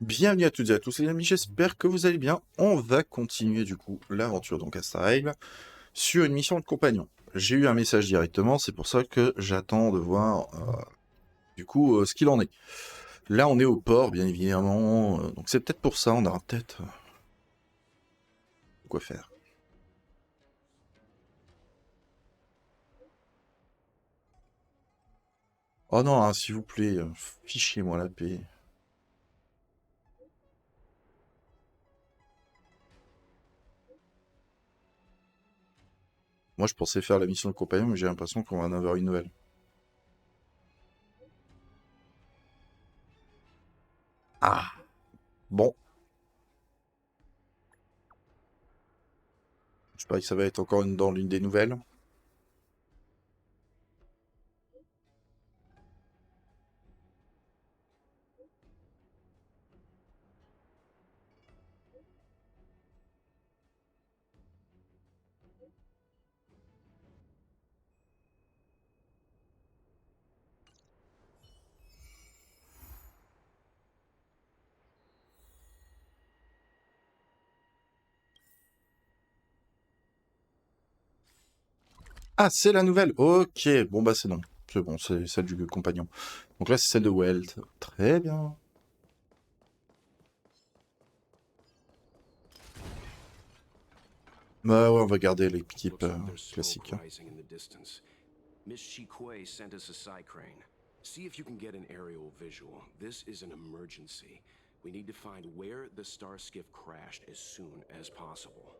Bienvenue à toutes et à tous les amis, j'espère que vous allez bien. On va continuer du coup l'aventure donc à Star Rail sur une mission de compagnon. J'ai eu un message directement, c'est pour ça que j'attends de voir du coup ce qu'il en est. Là on est au port bien évidemment, donc c'est peut-être pour ça, on aura peut-être quoi faire. Oh non, hein, s'il vous plaît, fichez-moi la paix. Moi je pensais faire la mission de compagnon, mais j'ai l'impression qu'on va en avoir une nouvelle. Ah, bon. Je parie que ça va être encore dans l'une des nouvelles. Ah, c'est la nouvelle. Ok, bon bah c'est non. C'est bon, c'est celle du compagnon. Donc là, c'est celle de Welt. Très bien. Bah ouais, on va garder l'équipe classique. Miss Shikui sent us a side crane. See if you can get an aerial visual. This is an emergency. We need to find where the star skiff crashed as soon as possible.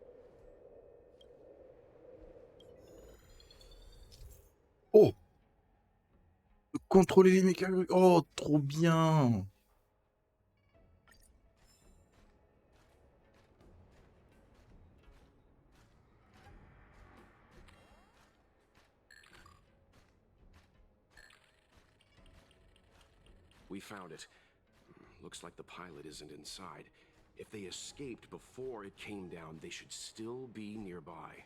Oh! Contrôler les mécaniques. Oh, trop bien! We found it. Looks like the pilot isn't inside. If they escaped before it came down, they should still be nearby.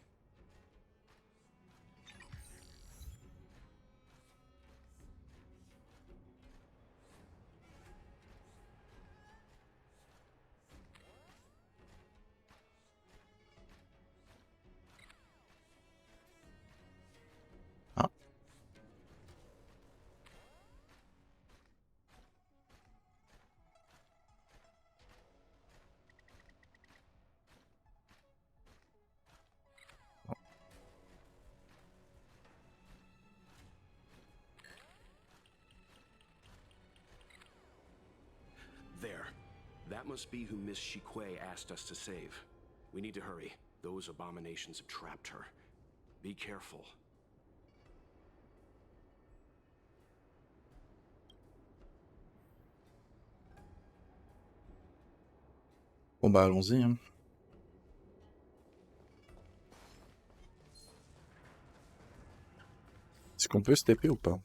Ah. There. That must be who Miss Shikui asked us to save. We need to hurry. Those abominations have trapped her. Be careful. Bon bah allons-y. Hein. Est-ce qu'on peut se TP ou pas?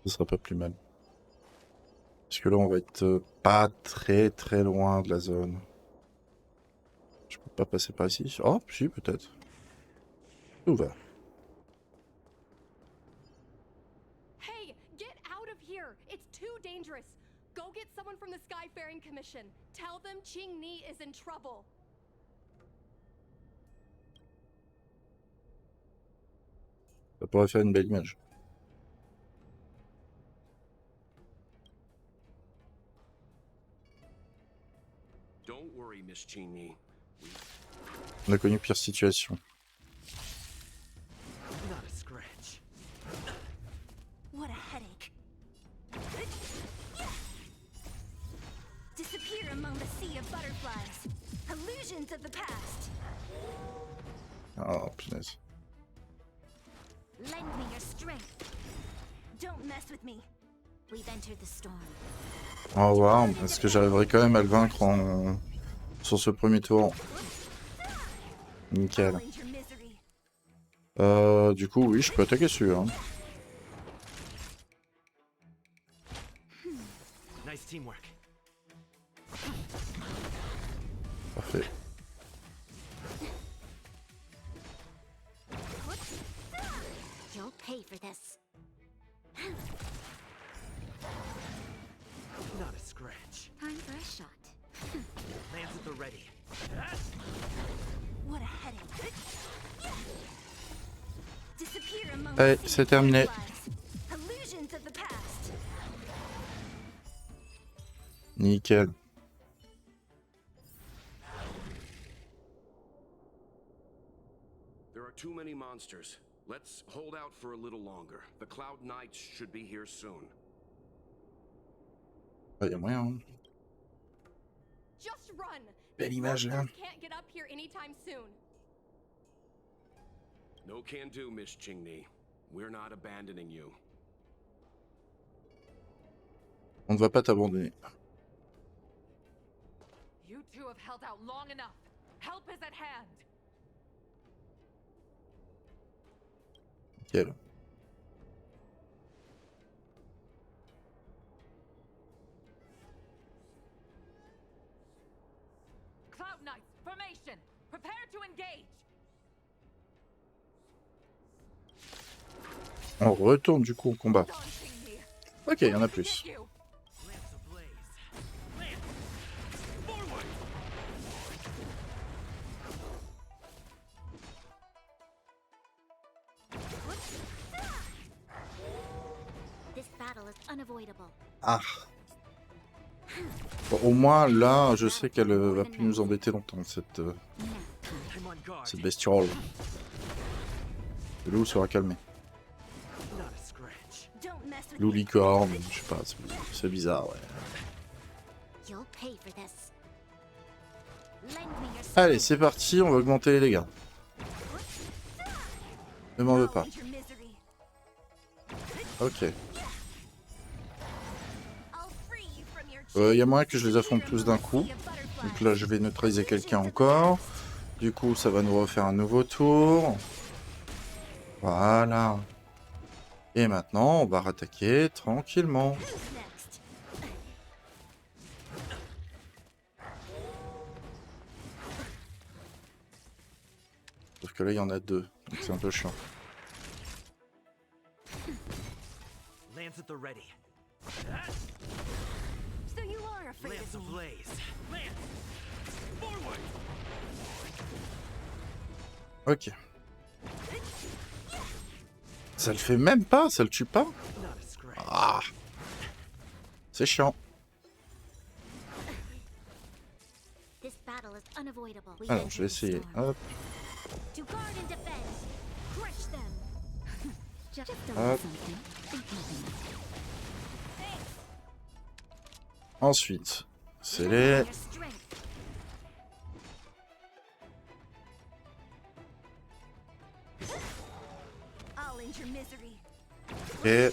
Ce sera pas plus mal. Parce que là, on va être pas très loin de la zone. Je peux pas passer par ici. Oh, si, peut-être. Ouvert. Hey, get out of here! It's too dangerous. Go get someone from the Skyfaring Commission. Tell them Ching Ni is in trouble. Ça pourrait faire une belle image. Don't worry, Miss Ching-Ni. On a connu pire situation. Not a scratch. What a headache. Disappear among the sea of butterflies. Illusions of the past. Oh, punaise. Lend me your strength. Don't mess with me. We've entered the storm. On va voir. Est-ce que j'arriverai quand même à le vaincre sur ce premier tour? Nickel. Du coup, oui, je peux attaquer dessus. Hein. Nice teamwork. Parfait. Allez, c'est terminé. Illusions of the past. Nickel. There are too many monsters. Let's hold out for a little longer. The Cloud Knights should be here soon. Il y a moyen. Hein. Just run. Belle image là. Can't get up here anytime soon. No can do, Miss Chingni. We're not abandoning you. On ne va pas t'abandonner. You two have held out long enough. Help is at hand. Nickel. Cloud Knights, formation. Prepare to engage. On retourne du coup au combat. Dawn Chingni. Ok, il y en a plus. Get you. Lamps ablaze. Lance! Forward! This battle is unavoidable. Ah. Bon, au moins là, je sais qu'elle va plus nous embêter longtemps, cette I'm on guard. bestiole. Le loup sera calmé. Not a scratch. Don't mess with Loup me. licorne, je sais pas, c'est bizarre, ouais. You'll pay for this. Lend me your Allez, c'est parti, on va augmenter les dégâts. Ne m'en veux Fall pas. into misery. Ok. I'll free you from your Il y a moyen que je les affronte tous d'un coup. Donc là, je vais neutraliser quelqu'un encore. Du coup, ça va nous refaire un nouveau tour. Voilà. Et maintenant, on va rattaquer tranquillement. Who's next? Sauf que là, il y en a deux. Donc c'est un peu chiant. Lance at the ready. So you are afraid Lamps of me. ablaze. Lance! Forward! Ok. Ça le fait même pas, ça le tue pas. Not a scratch. Ah. C'est chiant. This battle is unavoidable. We Alors, enter je vais the essayer. storm. Hop, To guard and defend. Crush them. Just a hop. something. Ensuite, c'est les... Your strength. I'll end your misery. Et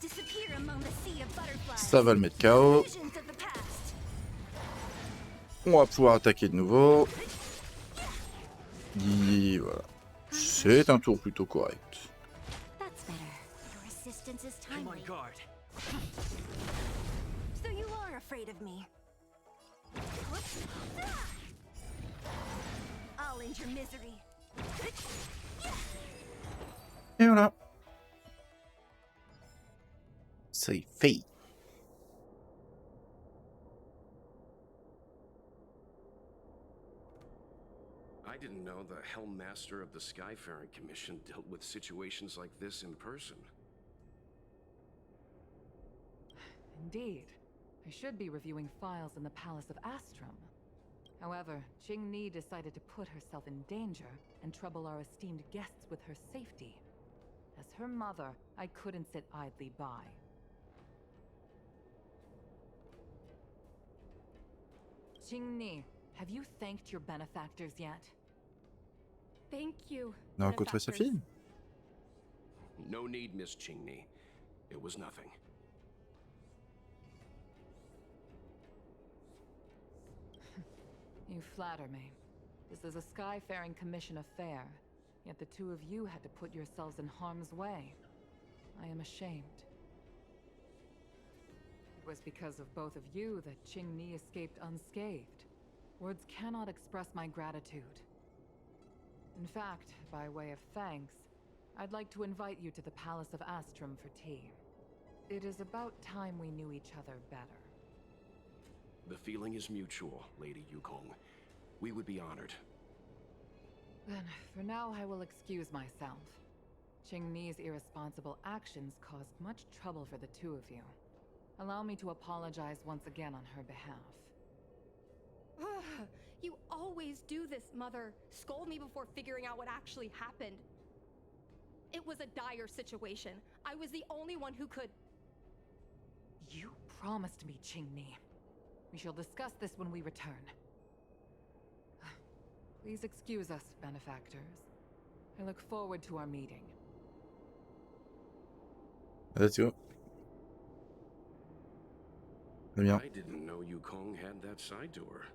Disappear among the sea of butterflies. ça va le mettre KO. Visions of the past. On va pouvoir attaquer de nouveau. Et voilà. C'est un tour plutôt correct. That's better. Your assistance is I'm on timely. guard. So you are afraid of me. I'll end your misery. Et voilà. C'est fait. I didn't know the Helm Master of the Skyfaring Commission dealt with situations like this in person. Indeed. I should be reviewing files in the Palace of Astrum. However, Ching-Ni decided to put herself in danger and trouble our esteemed guests with her safety. As her mother, I couldn't sit idly by. Ching-Ni, have you thanked your benefactors yet? Thank you. On a rencontré sa fille. No need, Miss Chingni. It was nothing. You flatter me. This is a Skyfaring Commission affair, yet the two of you had to put yourselves in harm's way. I am ashamed. It was because of both of you that Ching-Ni escaped unscathed. Words cannot express my gratitude. In fact, by way of thanks, I'd like to invite you to the Palace of Astrum for tea. It is about time we knew each other better. The feeling is mutual, Lady Yukong. We would be honored. Then, for now, I will excuse myself. Qingni's irresponsible actions caused much trouble for the two of you. Allow me to apologize once again on her behalf. You always do this, Mother. Scold me before figuring out what actually happened. It was a dire situation. I was the only one who could... You promised me, Qingni. We shall discuss this when we return. Please excuse us, benefactors. I look forward to our meeting. Let's go. Très bien. I didn't know Yukong had that side door.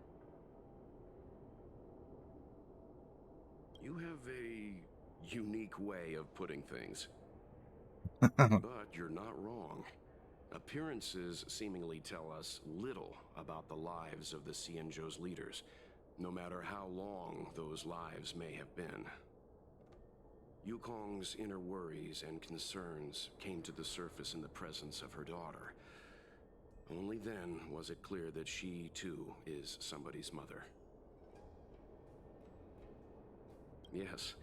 You have a unique way of putting things. But you're not wrong. Appearances seemingly tell us little about the lives of the Xianzhou's leaders, no matter how long those lives may have been. Yukong's inner worries and concerns came to the surface in the presence of her daughter. Only then was it clear that she, too, is somebody's mother. Yes,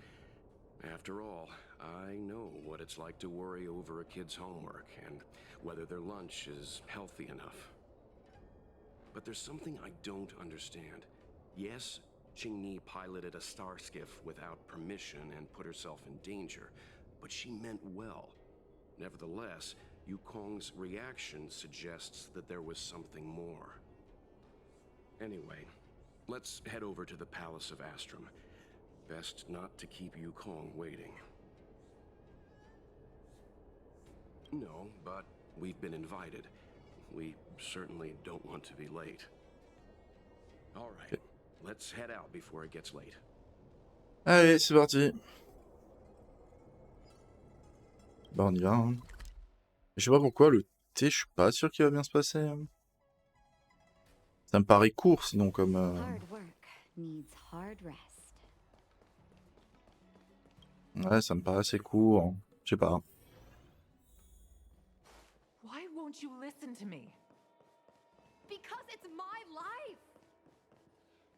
after all, I know what it's like to worry over a kid's homework and whether their lunch is healthy enough. But there's something I don't understand. Yes, Qingni piloted a star skiff without permission and put herself in danger, but she meant well. Nevertheless, Yukong's reaction suggests that there was something more. Anyway, let's head over to the Palace of Astrum. Best not to keep Yukong waiting. No, but we've been invited. We certainly don't want to be late. All right, let's head out before it gets late. Allez, c'est parti. Bah, on y va. Hein. Je sais pas pourquoi le thé, je suis pas sûr qu'il va bien se passer. Hein. Ça me paraît court, sinon comme. Hard work needs hard rest. Ouais, ça me paraît assez court. Hein. Je sais pas. Why won't you listen to me? Because it's my life!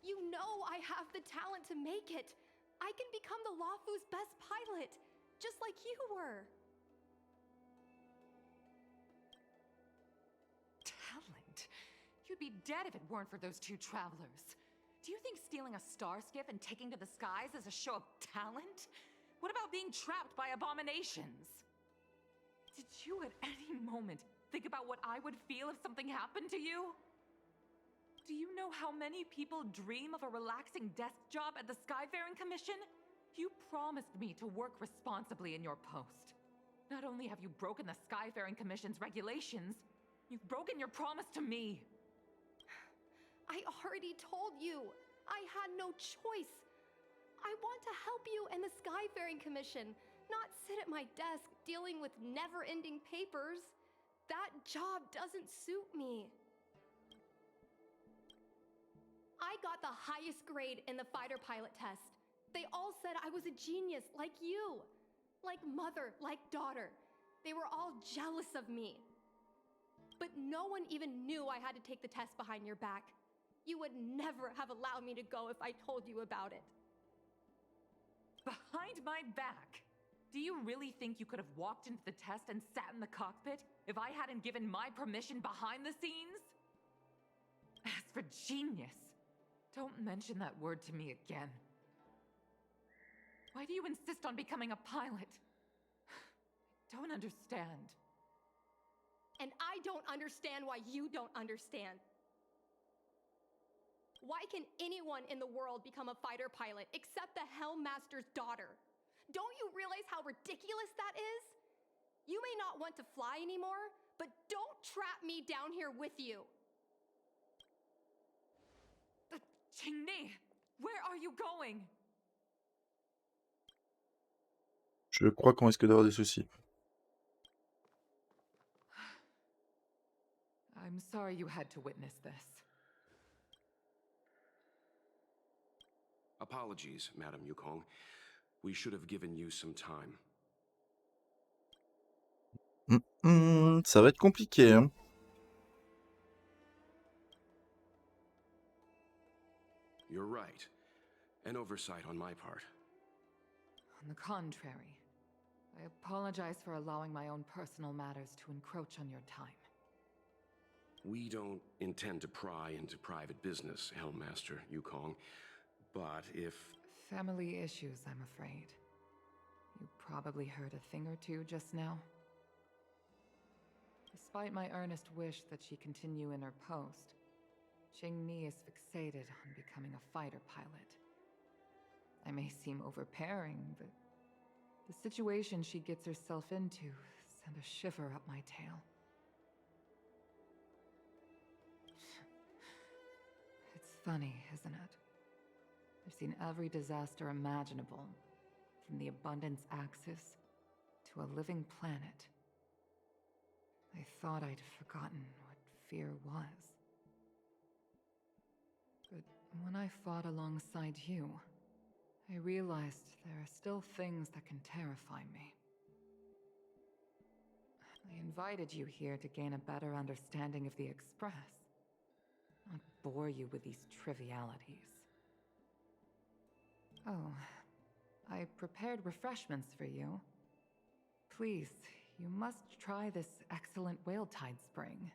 You know I have the talent to make it. I can become the Luofu's best pilot, just like you were. Talent? You'd be dead if it weren't for those two travelers. Do you think stealing a star skiff and taking to the skies is a show of talent? What about being trapped by abominations? Did you at any moment think about what I would feel if something happened to you? Do you know how many people dream of a relaxing desk job at the Skyfaring Commission? You promised me to work responsibly in your post. Not only have you broken the Skyfaring Commission's regulations, you've broken your promise to me. I already told you. I had no choice. I want to help you and the Skyfaring Commission, not sit at my desk dealing with never-ending papers. That job doesn't suit me. I got the highest grade in the fighter pilot test. They all said I was a genius, like you. Like mother, like daughter. They were all jealous of me. But no one even knew I had to take the test behind your back. You would never have allowed me to go if I told you about it. Behind my back? Do you really think you could have walked into the test and sat in the cockpit if I hadn't given my permission behind the scenes? As for genius, don't mention that word to me again. Why do you insist on becoming a pilot? I don't understand. And I don't understand why you don't understand. Why can anyone in the world become a fighter pilot except the Helmmaster's daughter? Don't you realize how ridiculous that is? You may not want to fly anymore, but don't trap me down here with you. Qingni, where are you going? Je crois qu'on risque d'avoir des soucis. I'm sorry you had to witness this. Apologies, Madame Yukong. We should have given you some time. Ça va être compliqué. Hein. You're right. An oversight on my part. On the contrary, I apologize for allowing my own personal matters to encroach on your time. We don't intend to pry into private business, Helmmaster Yukong, but if... Family issues, I'm afraid. You probably heard a thing or two just now. Despite my earnest wish that she continue in her post, Qingni is fixated on becoming a fighter pilot. I may seem overbearing, but the situation she gets herself into sent a shiver up my tail. It's funny, isn't it? I've seen every disaster imaginable, from the abundance axis to a living planet. I thought I'd forgotten what fear was. But when I fought alongside you, I realized there are still things that can terrify me. I invited you here to gain a better understanding of the Express, not bore you with these trivialities. Oh, I prepared refreshments for you. Please, you must try this excellent whale tide spring.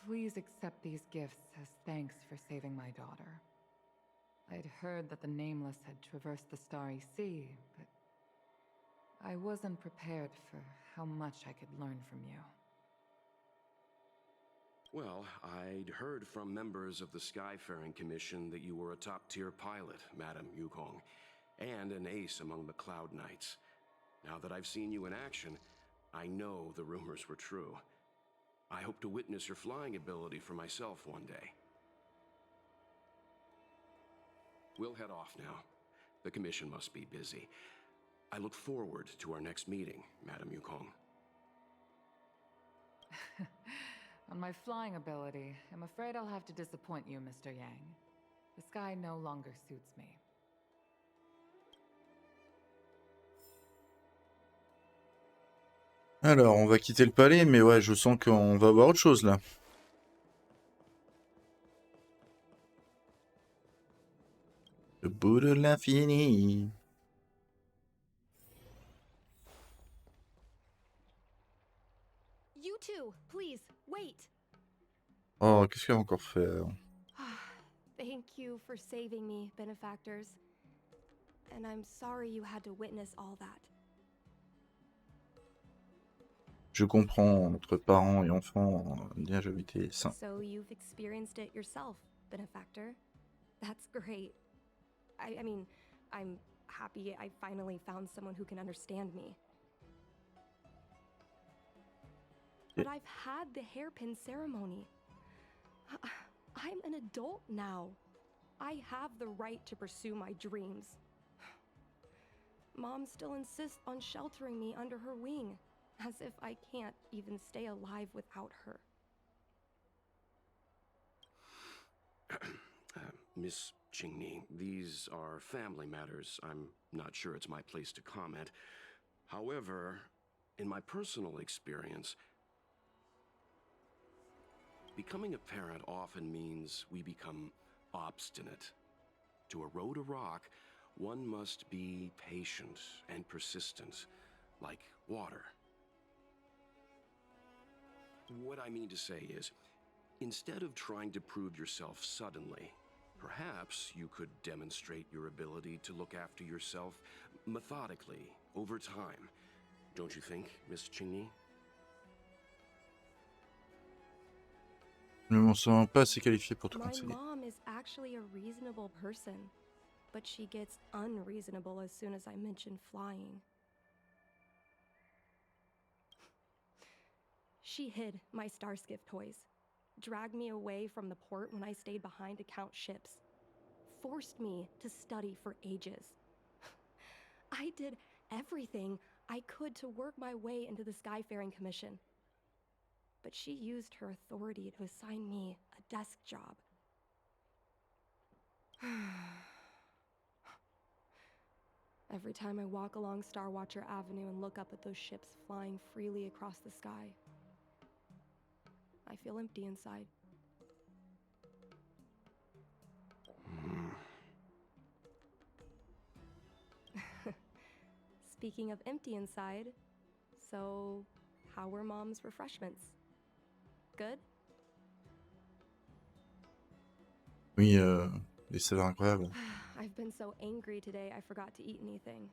Please accept these gifts as thanks for saving my daughter. I'd heard that the Nameless had traversed the Starry Sea, but I wasn't prepared for how much I could learn from you. Well, I'd heard from members of the Skyfaring Commission that you were a top-tier pilot, Madam Yukong, and an ace among the Cloud Knights. Now that I've seen you in action, I know the rumors were true. I hope to witness your flying ability for myself one day. We'll head off now. The Commission must be busy. I look forward to our next meeting, Madam Yukong. On my flying ability, I'm afraid I'll have to disappoint you, Mr. Yang. The sky no longer suits me. Alors, on va quitter le palais, mais ouais, je sens qu'on va voir autre chose, là. Le bout de l'infini. You two, please, wait. Oh, qu'est-ce qu'elle a encore fait? Thank you for saving me, benefactors. And I'm sorry you had to witness all that. Je comprends, entre parents et enfants, bien j'habitais sain. So you've experienced it yourself, benefactor. That's great. I mean, I'm happy I finally found someone who can understand me. But I've had the hairpin ceremony. I'm an adult now. I have the right to pursue my dreams. Mom still insists on sheltering me under her wing, as if I can't even stay alive without her. Miss Qingni, these are family matters. I'm not sure it's my place to comment. However, in my personal experience, becoming a parent often means we become obstinate. To erode a rock, one must be patient and persistent, like water. What I mean to say is, instead of trying to prove yourself suddenly, perhaps you could demonstrate your ability to look after yourself methodically, over time. Don't you think, Miss Qingni? Je ne me sens pas assez qualifié pour te My conseiller. mom is actually a reasonable person, but she gets unreasonable as soon as I mention flying. She hid my star skiff toys, dragged me away from the port when I stayed behind to count ships, forced me to study for ages. I did everything I could to work my way into the Skyfaring Commission. But she used her authority to assign me a desk job. Every time I walk along Star Watcher Avenue and look up at those ships flying freely across the sky, I feel empty inside. Speaking of empty inside, so how were Mom's refreshments? Good? Oui, des saveurs incroyables. I've been so angry today I forgot to eat anything.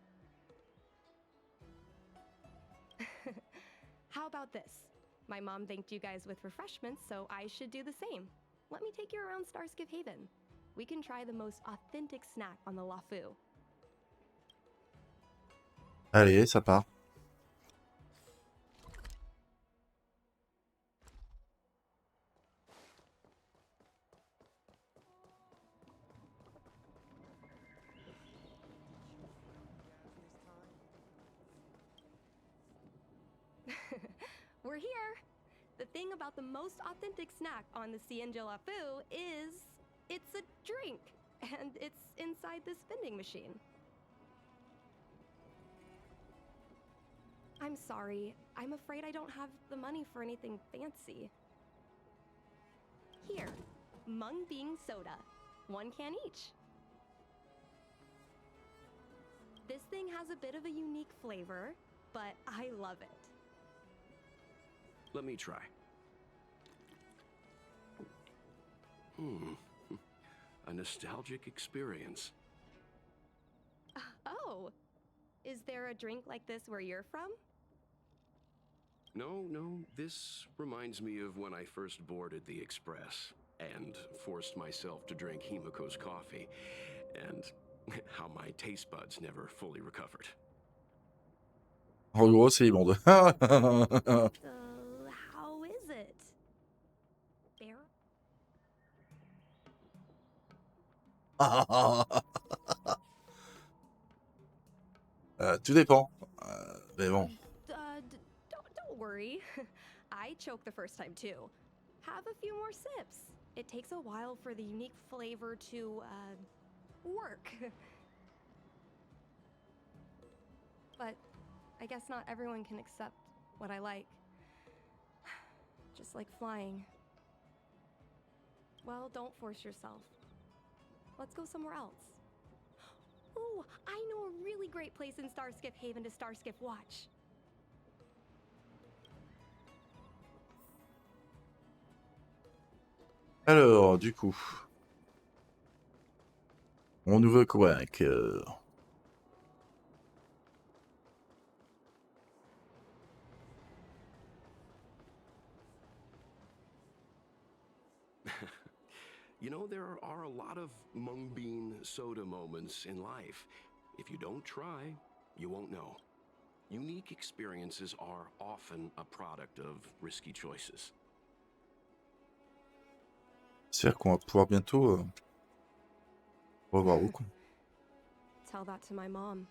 How about this? My mom thanked you guys with refreshments, so I should do the same. Let me take you around Starskip Haven. We can try the most authentic snack on the LaFu. Allez, ça part. We're here! The thing about the most authentic snack on the Cienjo LaFu is it's a drink, and it's inside this vending machine. I'm sorry. I'm afraid I don't have the money for anything fancy. Here, Mung Bean Soda. 1 can each. This thing has a bit of a unique flavor, but I love it. Let me try. A nostalgic experience. Oh, is there a drink like this where you're from? No, this reminds me of when I first boarded the Express and forced myself to drink Himiko's coffee, and how my taste buds never fully recovered. En gros, c'est immonde. How is it? Bear? Tout dépend. Mais bon. Don't worry. I choked the first time too. Have a few more sips. It takes a while for the unique flavor to, work. But I guess not everyone can accept what I like. Just like flying. Well, don't force yourself. Let's go somewhere else. Oh, I know a really great place in Starskip Haven to Starskip watch. Alors, du coup. Mon nouveau coworker. You know, there are a lot of mung bean soda moments in life. If you don't try, you won't know. Unique experiences are often a product of risky choices. J'espère qu'on va pouvoir bientôt revoir beaucoup. Tell that to my mom.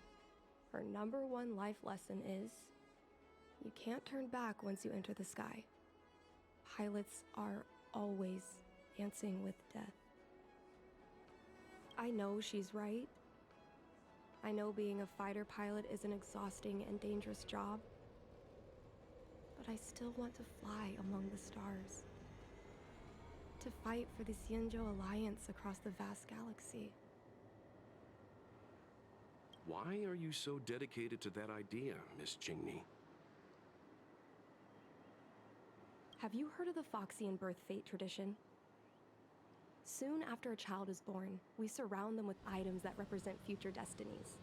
Her #1 life lesson is, you can't turn back once you enter the sky. Pilots are always dancing with death. I know she's right. I know being a fighter pilot is an exhausting and dangerous job. But I still want to fly among the stars. To fight for the Cienjo Alliance across the vast galaxy. Why are you so dedicated to that idea, Miss Jingni? Have you heard of the Foxian birth fate tradition? Soon after a child is born, we surround them with items that represent future destinies.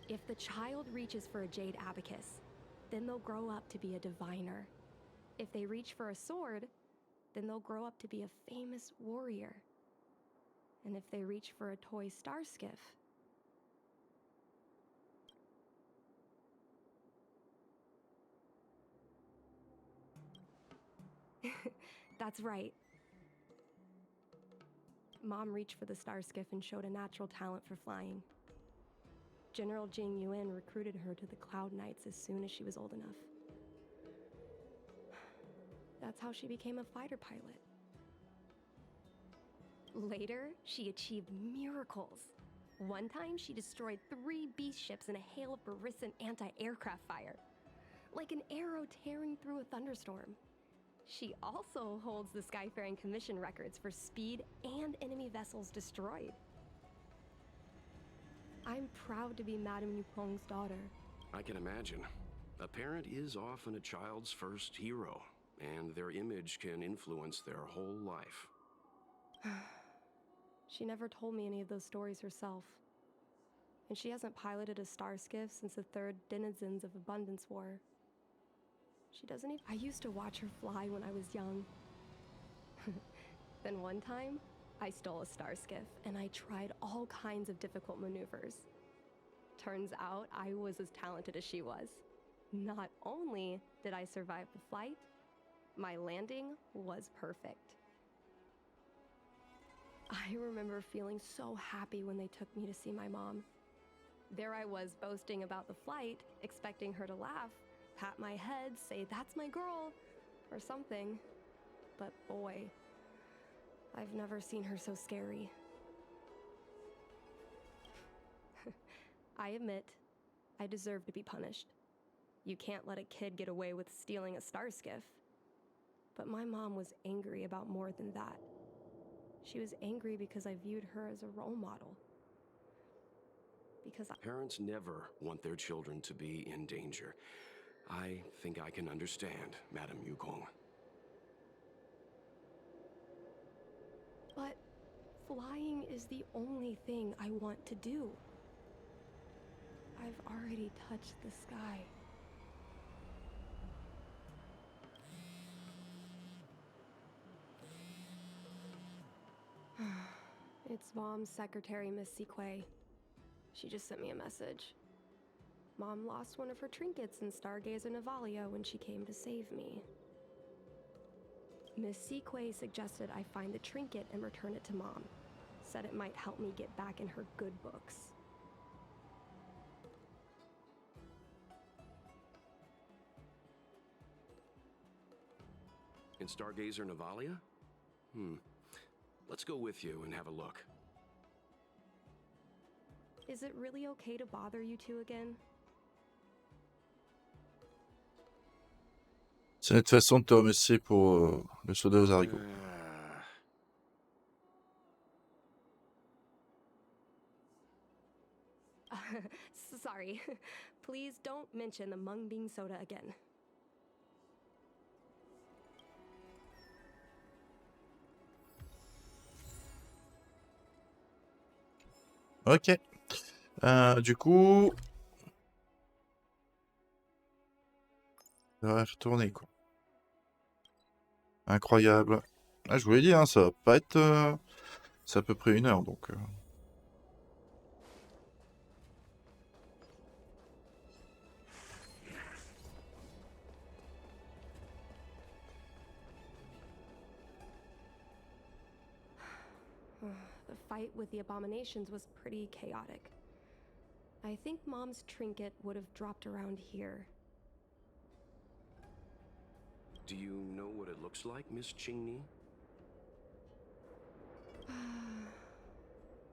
If the child reaches for a jade abacus, then they'll grow up to be a diviner. If they reach for a sword, then they'll grow up to be a famous warrior. And if they reach for a toy star skiff, that's right. Mom reached for the star skiff and showed a natural talent for flying. General Jing Yuan recruited her to the Cloud Knights as soon as she was old enough. That's how she became a fighter pilot. Later, she achieved miracles. One time, she destroyed 3 beast ships in a hail of Barisan anti-aircraft fire. Like an arrow tearing through a thunderstorm. She also holds the Skyfaring Commission records for speed and enemy vessels destroyed. I'm proud to be Madame Yukong's daughter. I can imagine. A parent is often a child's first hero, and their image can influence their whole life. She never told me any of those stories herself. And she hasn't piloted a star skiff since the third Denizens of Abundance War. She doesn't even... I used to watch her fly when I was young. Then one time, I stole a star skiff, and I tried all kinds of difficult maneuvers. Turns out I was as talented as she was. Not only did I survive the flight, my landing was perfect. I remember feeling so happy when they took me to see my mom. There I was boasting about the flight, expecting her to laugh, pat my head, say, "That's my girl," or something. But boy, I've never seen her so scary. I admit, I deserve to be punished. You can't let a kid get away with stealing a star skiff. But my mom was angry about more than that. She was angry because I viewed her as a role model. Because Parents never want their children to be in danger. I think I can understand, Madame Yukong. But flying is the only thing I want to do. I've already touched the sky. It's Mom's secretary, Miss Sequay. She just sent me a message. Mom lost one of her trinkets in Stargazer Navalia when she came to save me. Miss Sequay suggested I find the trinket and return it to Mom. Said it might help me get back in her good books. In Stargazer Navalia? Let's go with you and have a look. Is it really okay to bother you two again? C'est notre façon de te remercier pour le soda aux haricots. Sorry. Please don't mention the mung bean soda again. Ok. Du coup... On va retourner, quoi. Incroyable. Ah, je vous l'ai dit, hein, ça va pas être... c'est à peu près 1 heure, donc... The fight with the abominations was pretty chaotic. I think Mom's trinket would have dropped around here. Do you know what it looks like, Miss Qingni?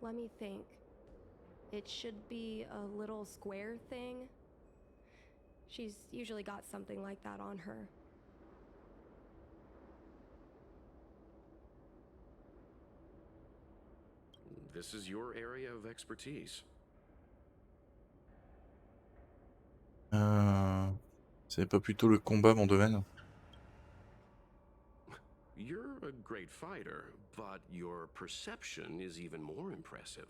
Let me think. It should be a little square thing. She's usually got something like that on her. This is your area of expertise. C'est pas plutôt le combat, mon domaine? You're a great fighter, but your perception is even more impressive.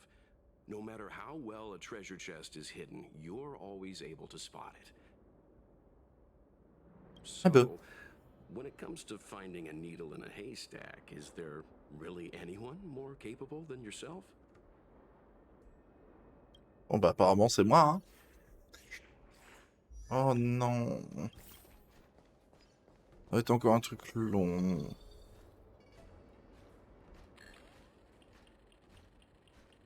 No matter how well a treasure chest is hidden, you're always able to spot it. So, when it comes to finding a needle in a haystack, is there really anyone more capable than yourself? Bon, bah, apparemment, c'est moi, hein. Oh non. Ça va être encore un truc long.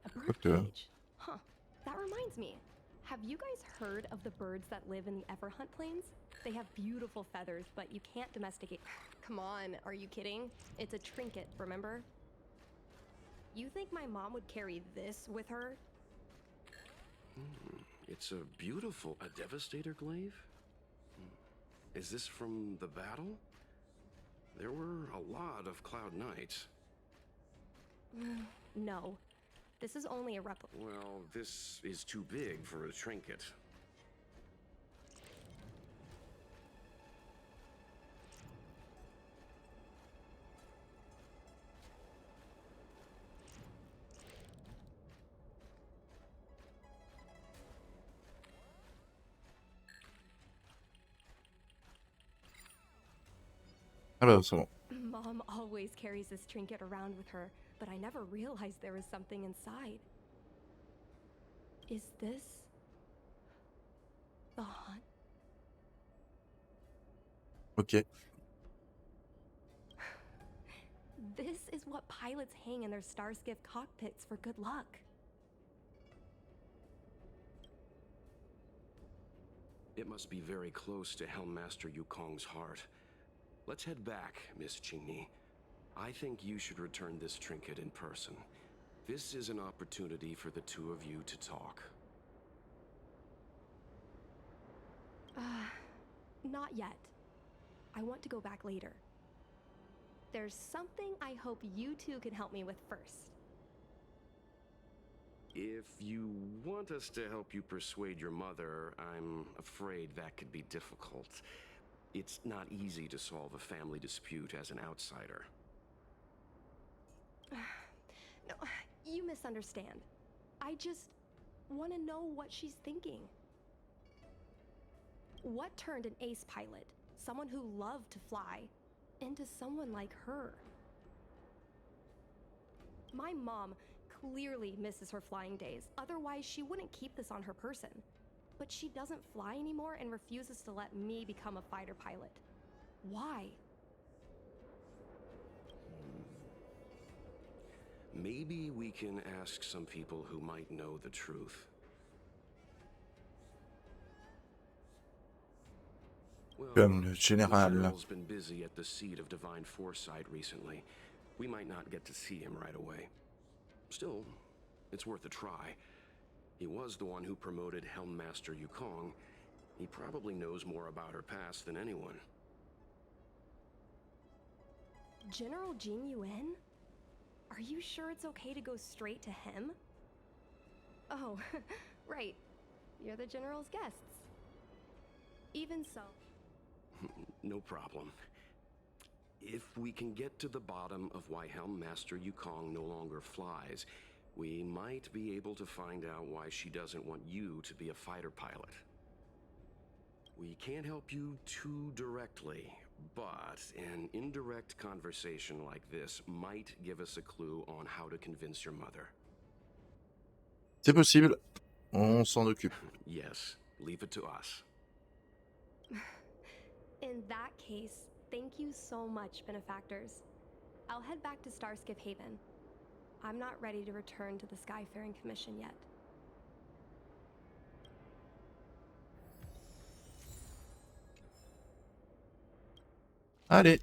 A bird cage. Huh. That reminds me. Have you guys heard of the birds that live in the Everhunt Plains? They have beautiful feathers, but you can't domesticate. Come on, are you kidding? It's a trinket, remember? You think my mom would carry this with her? It's a beautiful... a Devastator glaive? Is this from the battle? There were a lot of Cloud Knights. No. This is only a replica. Well, this is too big for a trinket. Ah bah c'est bon. Mom always carries this trinket around with her, but I never realized there was something inside. Is this the haunt? Ok. This is what pilots hang in their starskiff cockpits for good luck. It must be very close to Helmmaster Yukong's heart. Let's head back, Miss Qingni. I think you should return this trinket in person. This is an opportunity for the two of you to talk. Not yet. I want to go back later. There's something I hope you two can help me with first. If you want us to help you persuade your mother, I'm afraid that could be difficult. It's not easy to solve a family dispute as an outsider. No, you misunderstand. I just want to know what she's thinking. What turned an ace pilot, someone who loved to fly, into someone like her? My mom clearly misses her flying days, otherwise she wouldn't keep this on her person. But she doesn't fly anymore and refuses to let me become a fighter pilot. Why? Maybe we can ask some people who might know the truth. Well, Comme le the général. general's been busy at the seat of divine foresight recently. We might not get to see him right away. Still, it's worth a try. He was the one who promoted Helmmaster Yukong. He probably knows more about her past than anyone. General Jin Yuan? Are you sure it's okay to go straight to him? Oh, right. You're the general's guests. Even so. No problem. If we can get to the bottom of why Helmmaster Yukong no longer flies, we might be able to find out why she doesn't want you to be a fighter pilot. We can't help you too directly, but an indirect conversation like this might give us a clue on how to convince your mother. C'est possible. On s'en occupe. Yes, leave it to us. In that case, thank you so much, benefactors. I'll head back to Starskiff Haven. I'm not ready to return to the Skyfaring Commission yet. Allez.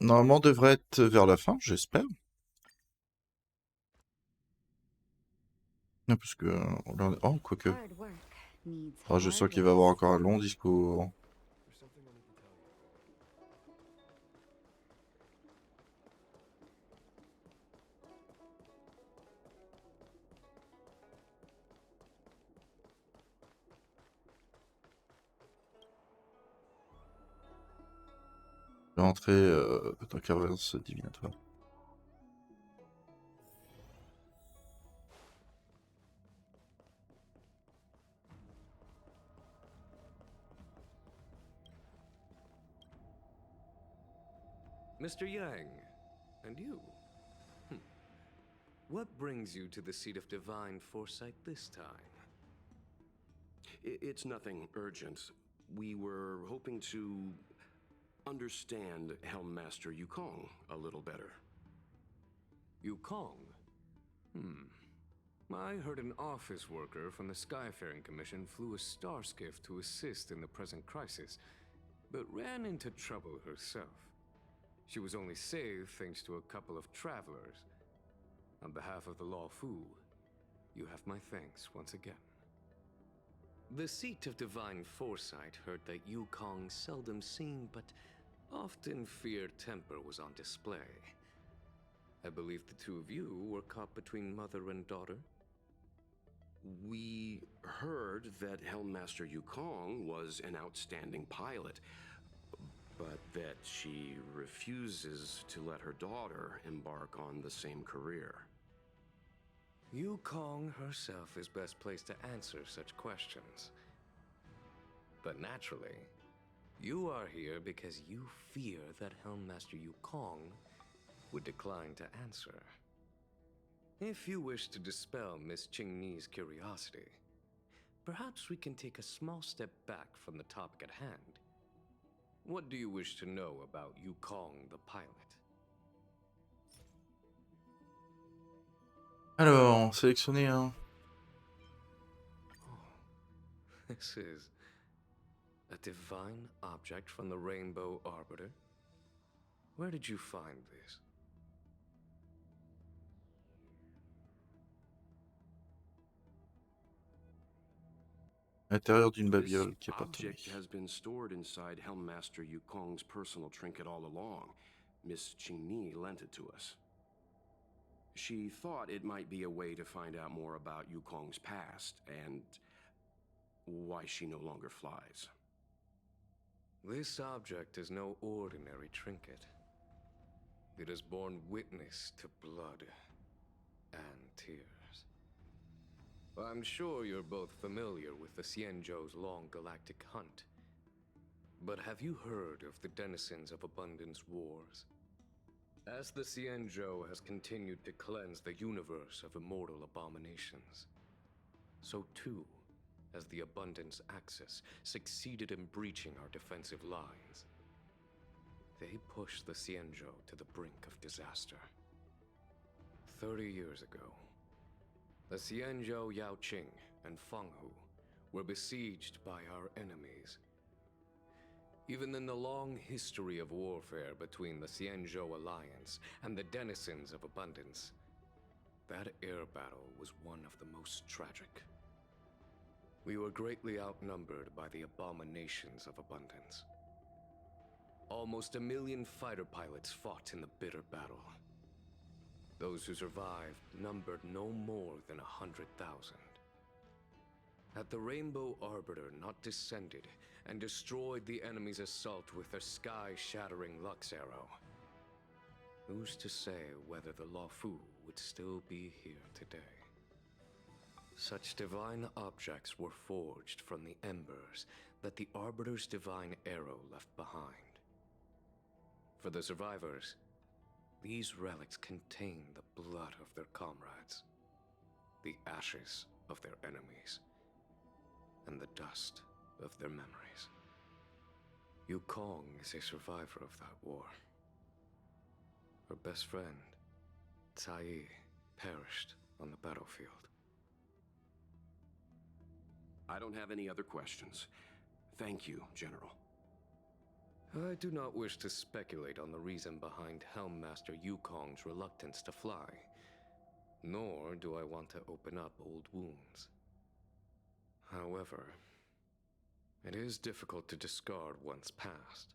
Normalement, on devrait être vers la fin, j'espère. Non, parce que... Oh, quoique. Hard work needs Oh, je hard sens qu'il va y avoir rest. encore un long discours. Je vais entrer dans Carverse divinatoire. Mr. Yang, and you? What brings you to the seat of divine foresight this time? It's nothing urgent. We were hoping to understand Helmmaster Yukong a little better. Yukong? I heard an office worker from the Skyfaring Commission flew a starskiff to assist in the present crisis, but ran into trouble herself. She was only saved thanks to a couple of travelers. On behalf of the Law Fu, you have my thanks once again. The seat of divine foresight heard that Yukong seldom seen but Often fierce temper was on display. I believe the two of you were caught between mother and daughter. We heard that Helmmaster Yukong was an outstanding pilot, but that she refuses to let her daughter embark on the same career. Yukong herself is best placed to answer such questions. But naturally, you are here because you fear that Helmmaster Yukong would decline to answer. If you wish to dispel Miss Qingni's curiosity, perhaps we can take a small step back from the topic at hand. What do you wish to know about Yukong the pilot? Alors, sélectionner un. This is a divine object from the Rainbow Arbiter. Where did you find this? L'intérieur d'une This babiole qui est object pas has been stored inside Helmmaster Yukong's personal trinket all along. Miss Qingni lent it to us. She thought it might be a way to find out more about Yukong's past and why she no longer flies. This object is no ordinary trinket. It has borne witness to blood and tears. I'm sure you're both familiar with the Xianzhou's long galactic hunt. But have you heard of the denizens of Abundance Wars? As the Xianzhou has continued to cleanse the universe of immortal abominations, so too has the Abundance Axis succeeded in breaching our defensive lines. They pushed the Xianzhou to the brink of disaster. 30 years ago, the Xianzhou Yaoqing and Fenghu were besieged by our enemies. Even in the long history of warfare between the Xianzhou Alliance and the denizens of Abundance, that air battle was one of the most tragic. We were greatly outnumbered by the abominations of Abundance. Almost 1 million fighter pilots fought in the bitter battle. Those who survived numbered no more than 100,000. Had the Rainbow Arbiter not descended and destroyed the enemy's assault with their sky-shattering Lux Arrow, who's to say whether the Luofu would still be here today? Such divine objects were forged from the embers that the Arbiter's divine arrow left behind. For the survivors, these relics contain the blood of their comrades, the ashes of their enemies, and the dust of their memories. Yukong is a survivor of that war. Her best friend, Tai, perished on the battlefield. I don't have any other questions. Thank you, General. I do not wish to speculate on the reason behind Helmmaster Yukong's reluctance to fly, nor do I want to open up old wounds. However, it is difficult to discard one's past.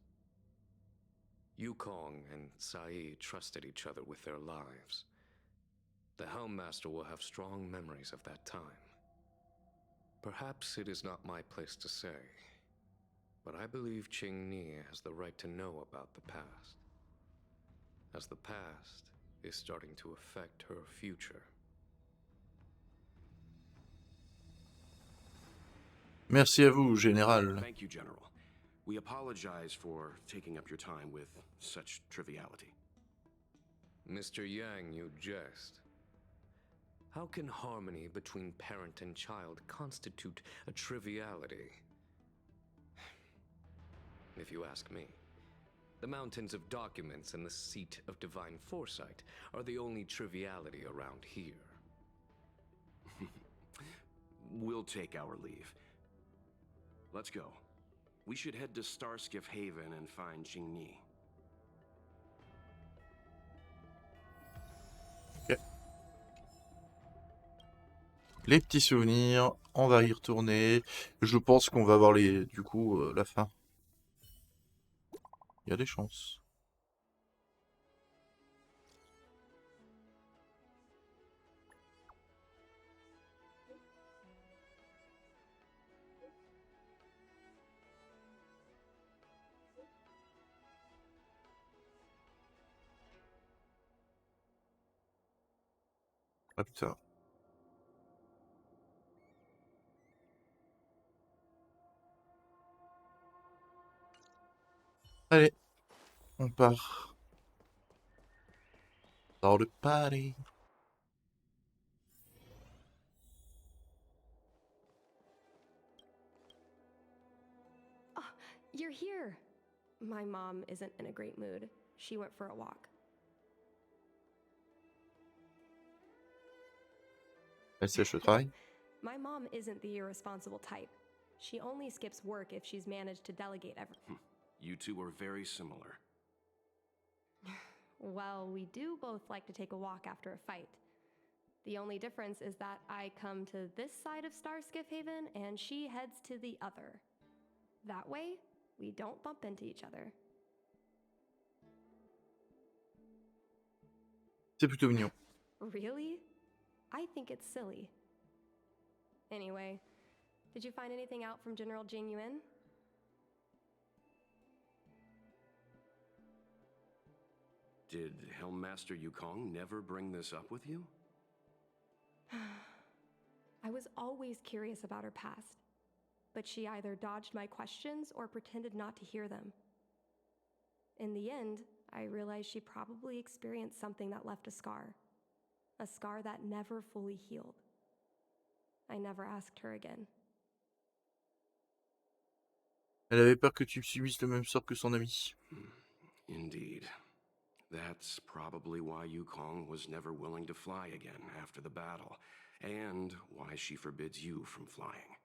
Yukong and Sai trusted each other with their lives. The Helmmaster will have strong memories of that time. Perhaps it is not my place to say, but I believe Qingni has the right to know about the past, as the past is starting to affect her future. Merci à vous, Général. Thank you, General. We apologize for taking up your time with such triviality. Mr. Yang, you jest. How can harmony between parent and child constitute a triviality? If you ask me, the mountains of documents and the seat of divine foresight are the only triviality around here. We'll take our leave. Let's go. We should head to Starskiff Haven and find Qingni. Ok. Les petits souvenirs, on va y retourner. Je pense qu'on va voir du coup la fin. Il y a des chances. Ah putain. Allez, on part. Dans le party. Oh, you're here. My mom isn't in a great mood. She went for a walk. Elle sèche le travail. My mom isn't the irresponsible type. She only skips work if she's managed to delegate everything. You two are very similar. Well, we do both like to take a walk after a fight. The only difference is that I come to this side of Starskiff Haven and she heads to the other. That way, we don't bump into each other. C'est plutôt mignon. Really? I think it's silly. Anyway, did you find anything out from General Jing Yuan? Did Helmmaster Yukong never bring this up with you? I was always curious about her past, but she either dodged my questions or pretended not to hear them. In the end, I realized she probably experienced something that left a scar that never fully healed. I never asked her again. Elle avait peur que tu subisses le même sort que son ami. Indeed. That's probably why Yukong was never willing to fly again after the battle, and why she forbids you from flying.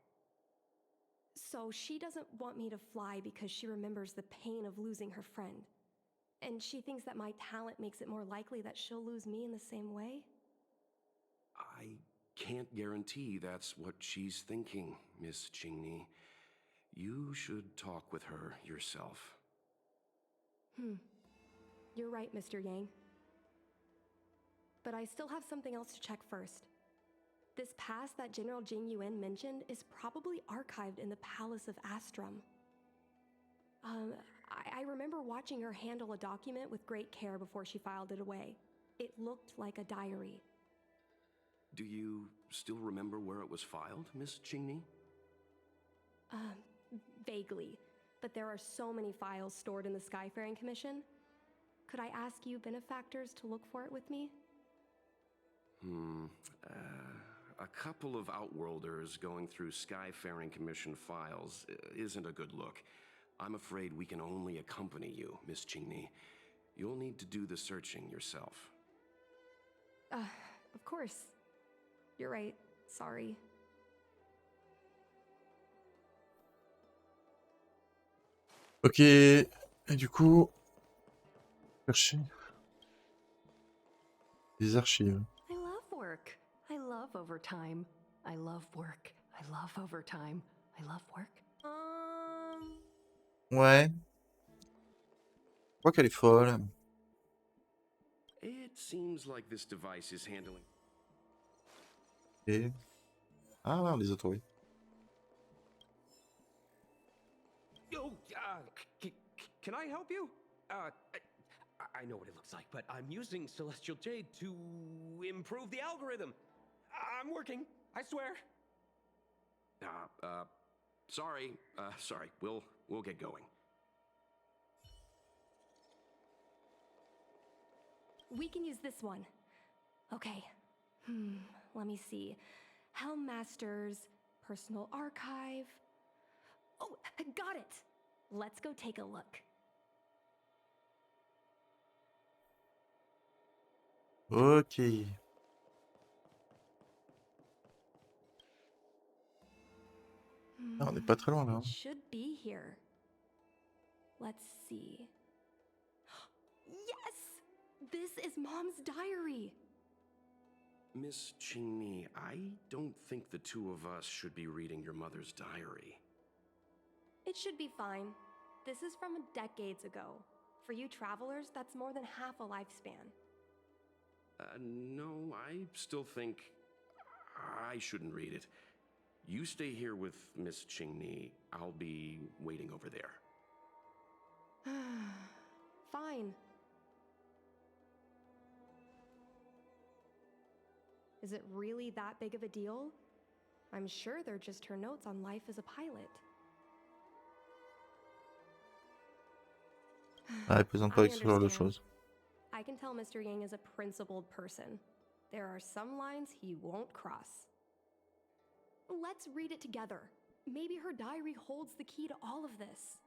So she doesn't want me to fly because she remembers the pain of losing her friend. And she thinks that my talent makes it more likely that she'll lose me in the same way? I can't guarantee that's what she's thinking, Miss Qingni. You should talk with her yourself. You're right, Mr. Yang. But I still have something else to check first. This pass that General Jing Yuan mentioned is probably archived in the Palace of Astrum. I remember watching her handle a document with great care before she filed it away. It looked like a diary. Do you still remember where it was filed, Miss Qingni? Vaguely, but there are so many files stored in the Skyfaring Commission. Could I ask you benefactors to look for it with me? A couple of Outworlders going through Skyfaring Commission files isn't a good look. I'm afraid we can only accompany you, Miss Qingni. You'll need to do the searching yourself. Of course. You're right. Sorry. Ok, et du coup, chercher des archives. I love work. I love overtime. I love work. I love overtime. I love work. Ouais. Je crois qu'elle est folle. It seems like this device is handling... Et... Ah ouais, on les a trouvés. Oh, can I help you? I know what it looks like, but I'm using Celestial Jade to improve the algorithm. I'm working, I swear. Sorry. We'll get going. We can use this one. Okay. Let me see. Helmmaster's personal archive. Oh, got it. Let's go take a look. Ok. Ah, on n'est pas très loin là. It should be here. Let's see. Yes! This is Mom's diary. Miss Qingni, I don't think the two of us should be reading your mother's diary. It should be fine. This is from decades ago. For you travelers, that's more than half a lifespan. No, I still think I shouldn't read it. You stay here with Miss Qingni. I'll be waiting over there. Fine. Is it really that big of a deal? I'm sure they're just her notes on life as a pilot. Ah, présente pas avec ce genre de choses. I can tell Mr. Yang is a principled person. There are some lines he won't cross. Let's read it together. Maybe her diary holds the key to all of this.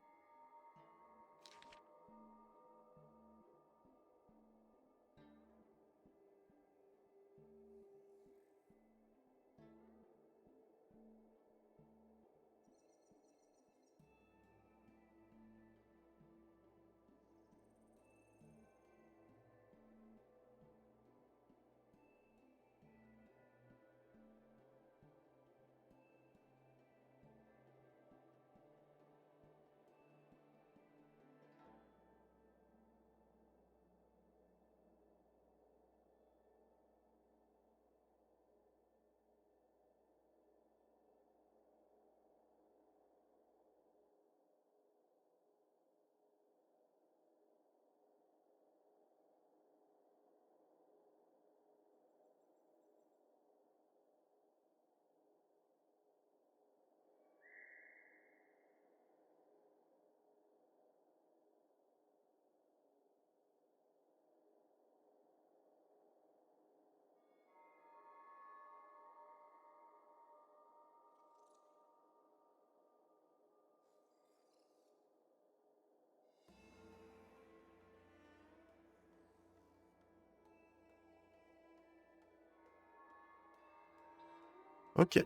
Ok.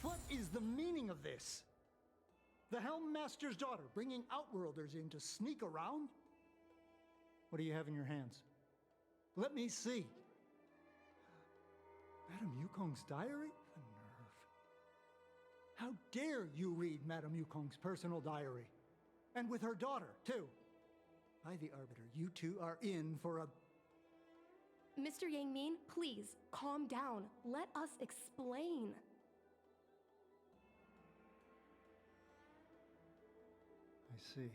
What is the meaning of this? The Helm Master's daughter bringing Outworlders in to sneak around? What do you have in your hands? Let me see. Madame Yukong's diary? The nerve. How dare you read Madame Yukong's personal diary? And with her daughter, too. By the Arbiter, you two are in for a... Mr. Yang Min, please, calm down. Let us explain. I see.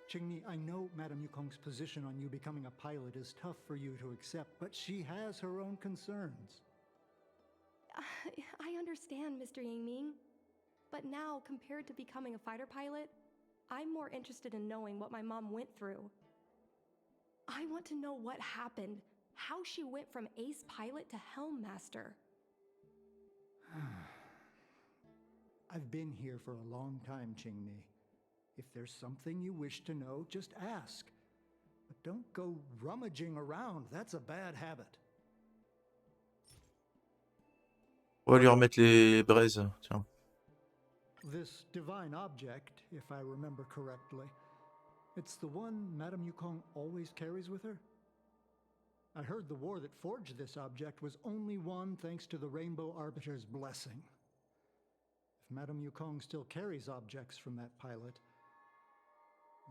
Qingni, I know Madame Yukong's position on you becoming a pilot is tough for you to accept, but she has her own concerns. I understand, Mr. Yang Ming. But now, compared to becoming a fighter pilot, I'm more interested in knowing what my mom went through. I want to know what happened, how she went from ace pilot to helm master. I've been here for a long time, Qingni. If there's something you wish to know, just ask. But don't go rummaging around, that's a bad habit. On va lui remettre les braises, tiens. This divine object, if I remember correctly, it's the one Madame Yukong always carries with her? I heard the war that forged this object was only won thanks to the Rainbow Arbiter's blessing. If Madame Yukong still carries objects from that pilot,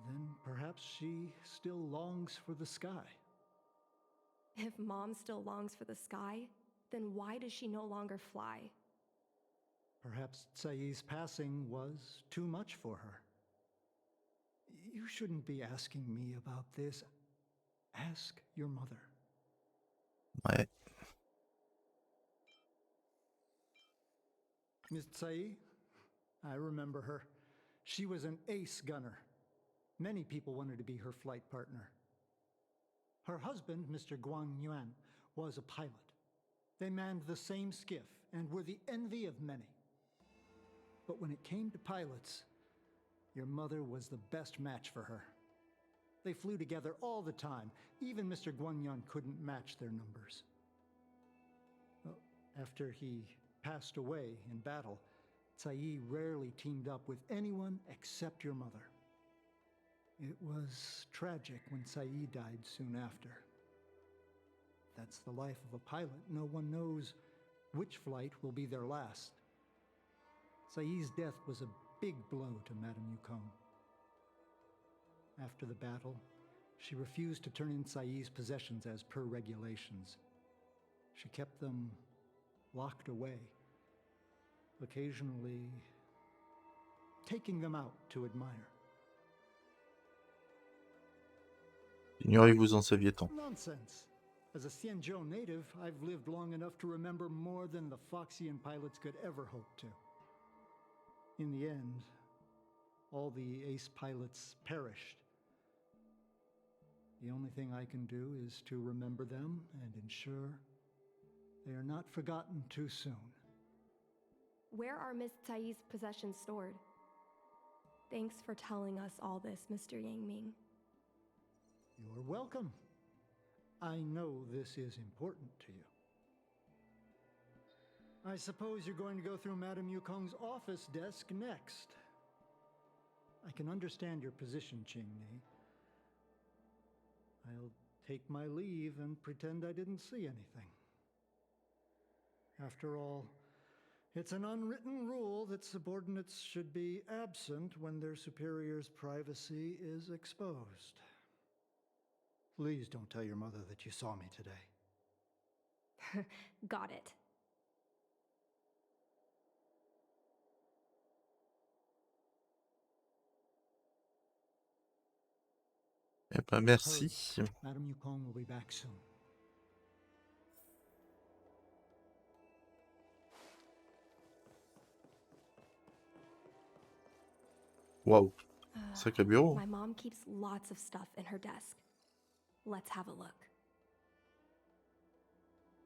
then perhaps she still longs for the sky. If Mom still longs for the sky, then why does she no longer fly? Perhaps Tsai's passing was too much for her. You shouldn't be asking me about this. Ask your mother. Ouais. Miss Tsai, I remember her. She was an ace gunner. Many people wanted to be her flight partner. Her husband, Mr. Guang Yuan, was a pilot. They manned the same skiff and were the envy of many. But when it came to pilots, your mother was the best match for her. They flew together all the time. Even Mr. Guanyan couldn't match their numbers. Well, after he passed away in battle, Tsai rarely teamed up with anyone except your mother. It was tragic when Tsai died soon after. That's the life of a pilot. No one knows which flight will be their last. Sai's death was a big blow to Madame Yukong. After the battle, she refused to turn in Sai's possessions as per regulations. She kept them locked away, occasionally taking them out to admire. Ignorez-vous en saviez tant. Nonsense. As a Xianzhou native, I've lived long enough to remember more than the Foxian pilots could ever hope to. In the end, all the ace pilots perished. The only thing I can do is to remember them and ensure they are not forgotten too soon. Where are Miss Tsai's possessions stored? Thanks for telling us all this, Mr. Yang Ming. You're welcome. I know this is important to you. I suppose you're going to go through Madame Yukong's office desk next. I can understand your position, Qingni. I'll take my leave and pretend I didn't see anything. After all, it's an unwritten rule that subordinates should be absent when their superior's privacy is exposed. Please don't tell your mother that you saw me today. Got it. Eh ben, merci. Madame Yukong will be back soon. Waouh, sacré bureau. My mom keeps lots of stuff in her desk. Let's have a look.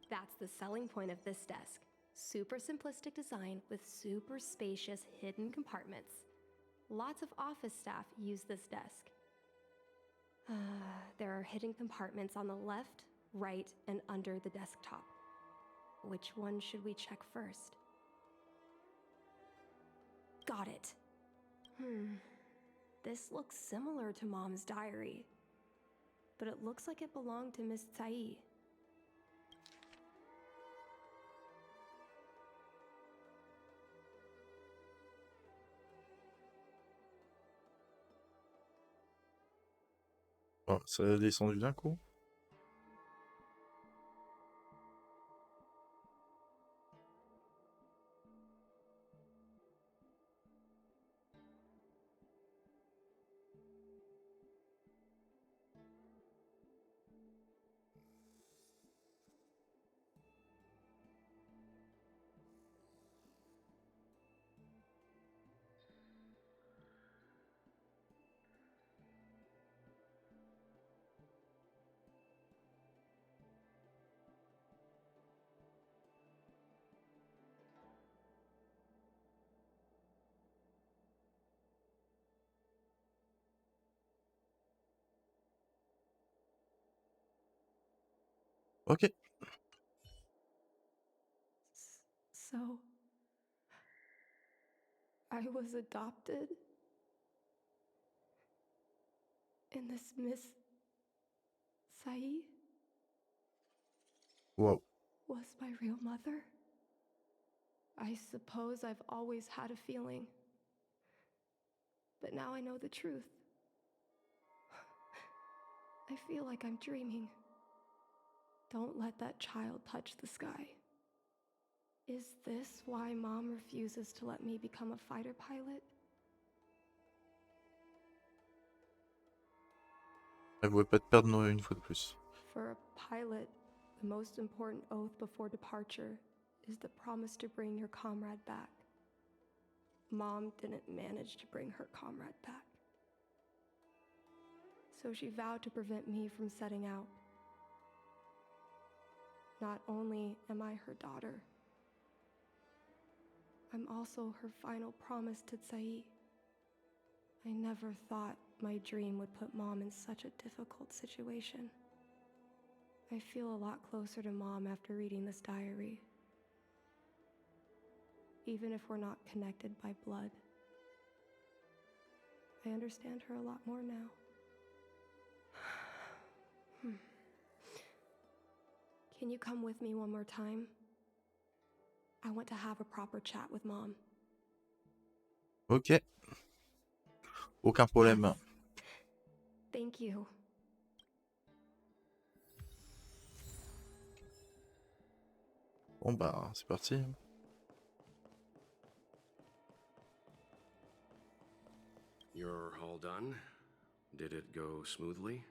That's the selling point of this desk. Super simplistic design with super spacious hidden compartments. Lots of office staff use this desk. There are hidden compartments on the left, right, and under the desktop. Which one should we check first? Got it. This looks similar to Mom's diary, but it looks like it belonged to Miss Tsai. Oh, ça a descendu d'un coup. Ok. So, I was adopted? And this Miss Tsai Wow. was my real mother? I suppose I've always had a feeling. But now I know the truth. I feel like I'm dreaming. Don't let that child touch the sky. Is this why Mom refuses to let me become a fighter pilot? Elle voulait pas te perdre une fois de plus. For a pilot, the most important oath before departure is the promise to bring your comrade back. Mom didn't manage to bring her comrade back. So she vowed to prevent me from setting out. Not only am I her daughter, I'm also her final promise to Tsai. I never thought my dream would put Mom in such a difficult situation. I feel a lot closer to Mom after reading this diary. Even if we're not connected by blood. I understand her a lot more now. Can you come with me one more time? I want to have a proper chat with Mom. Ok, aucun problème. Thank you. Bon bah, c'est parti. You're all done? Did it go smoothly?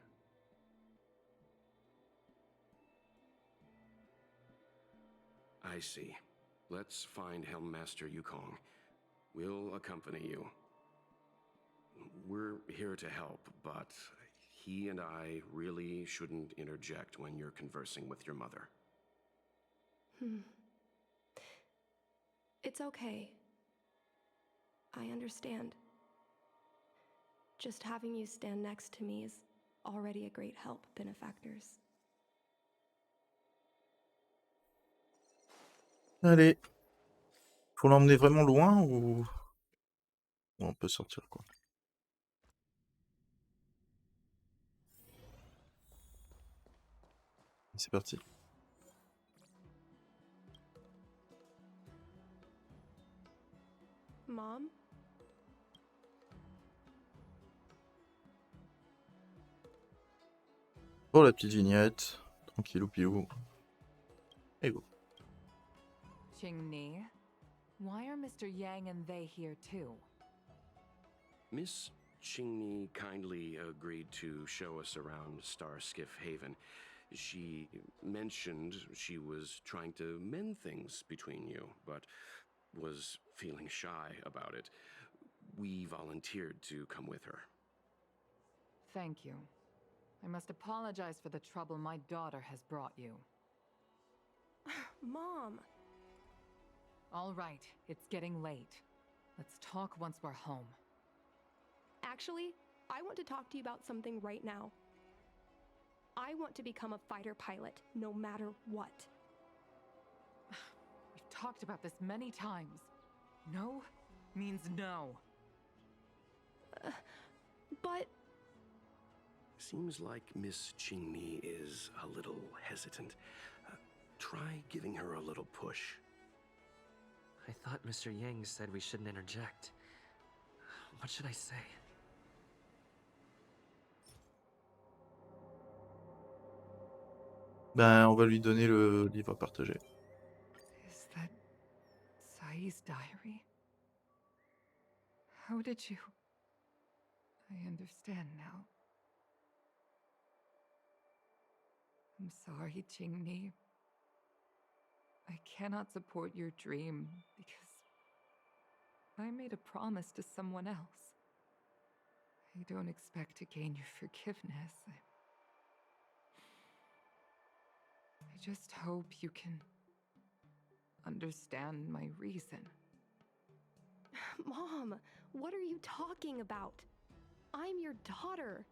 I see. Let's find Helmmaster Yukong. We'll accompany you. We're here to help, but he and I really shouldn't interject when you're conversing with your mother. It's okay. I understand. Just having you stand next to me is already a great help, benefactors. Allez. Faut l'emmener vraiment loin ou on peut sortir quoi? C'est parti. Mom? Pour la petite vignette, tranquillou pilou. Et go. Qingni, why are Mr. Yang and they here too? Miss Qingni kindly agreed to show us around Star Skiff Haven. She mentioned she was trying to mend things between you, but was feeling shy about it. We volunteered to come with her. Thank you. I must apologize for the trouble my daughter has brought you. Mom! All right, it's getting late. Let's talk once we're home. Actually, I want to talk to you about something right now. I want to become a fighter pilot, no matter what. We've talked about this many times. No means no. But Seems like Miss Qingni is a little hesitant. Try giving her a little push. I thought Mr. Yang said we shouldn't interject. What should I say? Ben, on va lui donner le livre partagé. Is that Sai's diary? How did you... I understand now. I'm sorry, Qingni. I cannot support your dream because I made a promise to someone else. I don't expect to gain your forgiveness. I just hope you can understand my reason. Mom, what are you talking about? I'm your daughter.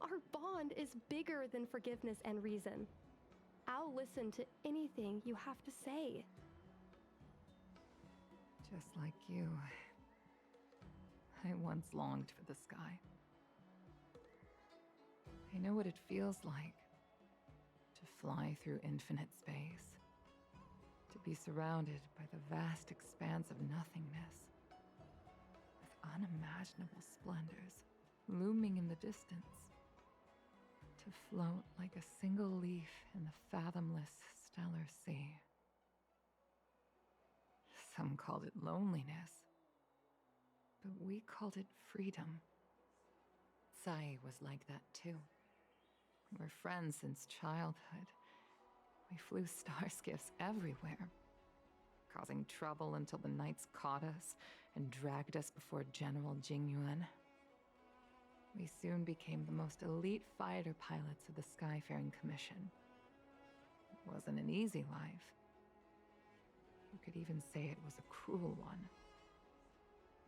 Our bond is bigger than forgiveness and reason. I'll listen to anything you have to say. Just like you, I once longed for the sky. I know what it feels like to fly through infinite space, to be surrounded by the vast expanse of nothingness, with unimaginable splendors looming in the distance, to float like a single leaf in the fathomless stellar sea. Some called it loneliness, but we called it freedom. Sai was like that too. We're friends since childhood. We flew star skiffs everywhere, causing trouble until the knights caught us and dragged us before General Jingyuan. We soon became the most elite fighter pilots of the Skyfaring Commission. It wasn't an easy life. You could even say it was a cruel one.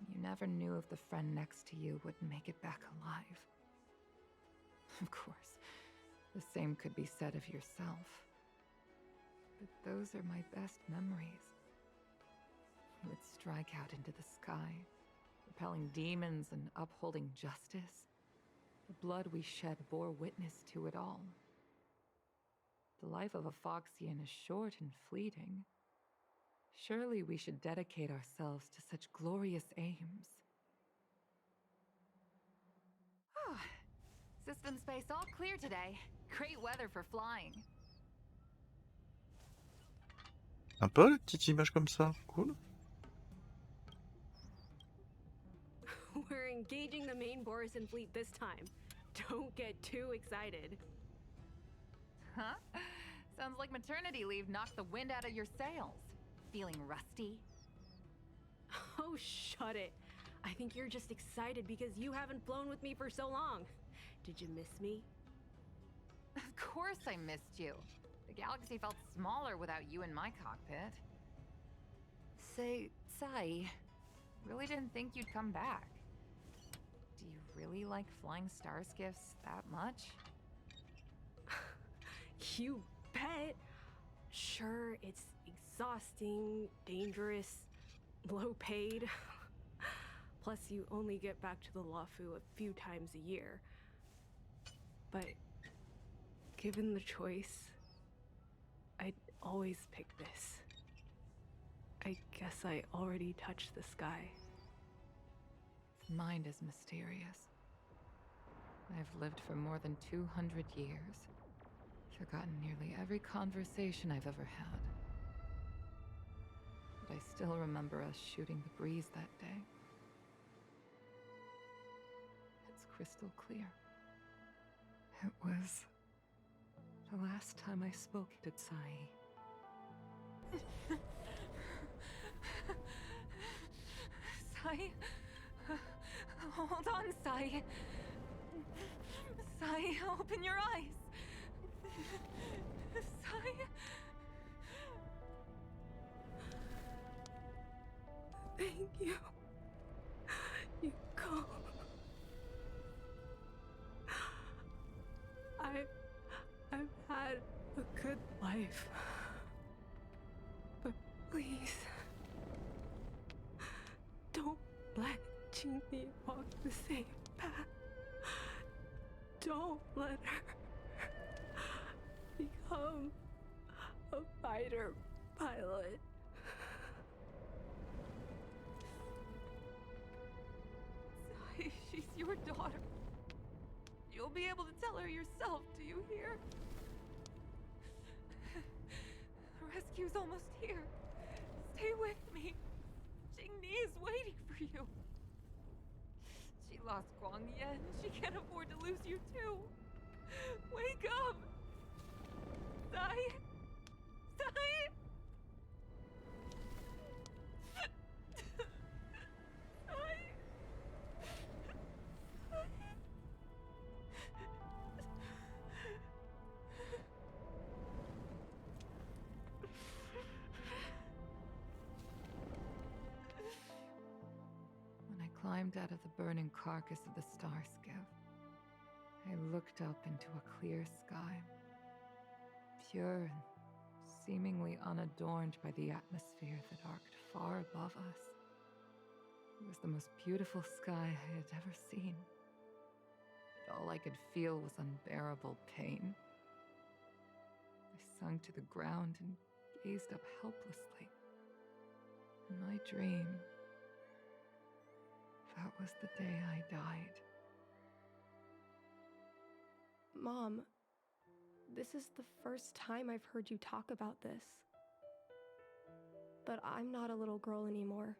You never knew if the friend next to you would make it back alive. Of course, the same could be said of yourself. But those are my best memories. You would strike out into the sky, repelling demons and upholding justice. The blood we shed bore witness to it all. The life of a Foxian is short and fleeting. Surely we should dedicate ourselves to such glorious aims. System space all clear today. Great weather for flying. Sympa, la petite image comme ça. Cool. We're engaging the main Borison fleet this time. Don't get too excited. Huh? Sounds like maternity leave knocked the wind out of your sails. Feeling rusty? Oh, shut it. I think you're just excited because you haven't flown with me for so long. Did you miss me? Of course I missed you. The galaxy felt smaller without you in my cockpit. Say, Sai, really didn't think you'd come back. Do you really like flying star skiffs that much? You bet. Sure, it's exhausting, dangerous, low paid. Plus, you only get back to the Luofu a few times a year. But given the choice, I'd always pick this. I guess I already touched the sky. Mind is mysterious. I've lived for more than 200 years. Forgotten nearly every conversation I've ever had. But I still remember us shooting the breeze that day. It's crystal clear. It was the last time I spoke to Sai. Sai? Hold on, Sai. Sai, open your eyes. Sai? Thank you. You calm. I've had a good life. But please, don't let Qingni walk the same path. Don't let her become a fighter pilot. Sai, she's your daughter. You'll be able to tell her yourself, do you hear? The rescue's almost here. Stay with me. Qingni is waiting for you. She lost Guang Yan. She can't afford to lose you too. Wake up! Sai? Sai? When I climbed out of the burning carcass of the star skiff, I looked up into a clear sky, pure and seemingly unadorned by the atmosphere that arced far above us. It was the most beautiful sky I had ever seen. But all I could feel was unbearable pain. I sunk to the ground and gazed up helplessly. In my dream, that was the day I died. Mom, this is the first time I've heard you talk about this. But I'm not a little girl anymore.